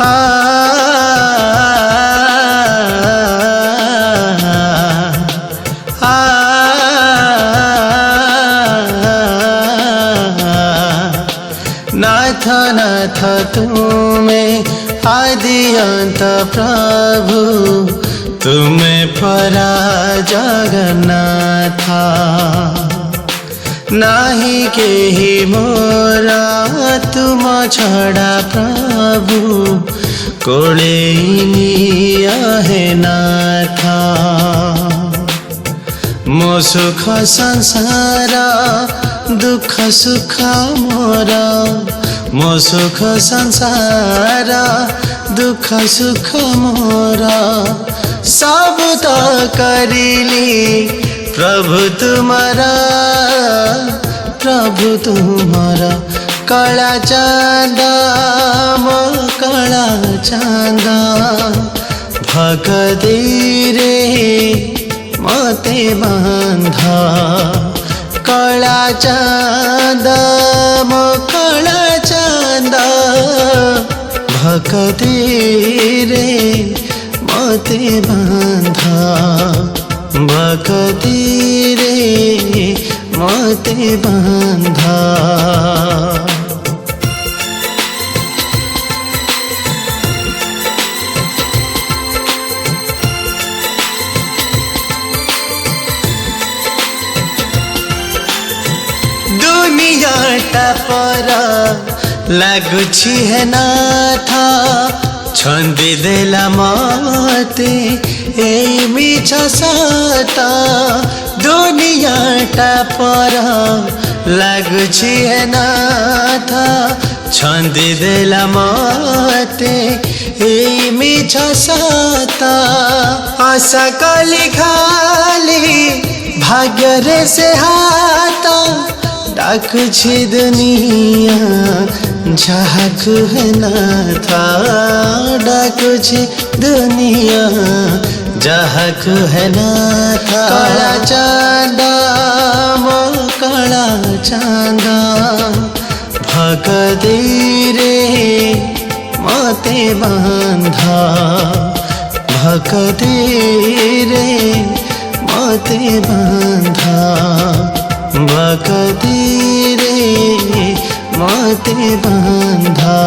आ नाथ नाथ तुम्हें आदि अंत प्रभु, तुम्हें परा जगन्नाथ। नाही केही मोरा तुम छड़ा प्रभु, कोले है नाथ। मो सुख संसार दुख सुख मोरा, मो सुख संसार दुख सुख मोरा। सब तो करिली प्रभु तुम्हारा, प्रभु तुम्हारा। कला चांदा मो कला चांदा, भक्ति रे मते बांधा। कला चांदा मो कला चांदा, भक्ति रे मते बांधा। भक्ति रे मते बांधा। दुनियाटा पर लागुछि है नाथ, छंदी देला मते ए मिछ सत। दुनियाटा पर लागुछि है नाथ, छंदी देला मते ए मिछ सत। आशा कली खाली भाग्य रे से हाथ, डाकुछि दुनिया जाहकु है नाथ। डाकुछि दुनिया जाहकु है नाथ। कला चांदा मो कला चांदा, भक्ति रे मते बांधा। भक्ति रे मते बांधा। भक्ति रे मते बांधा।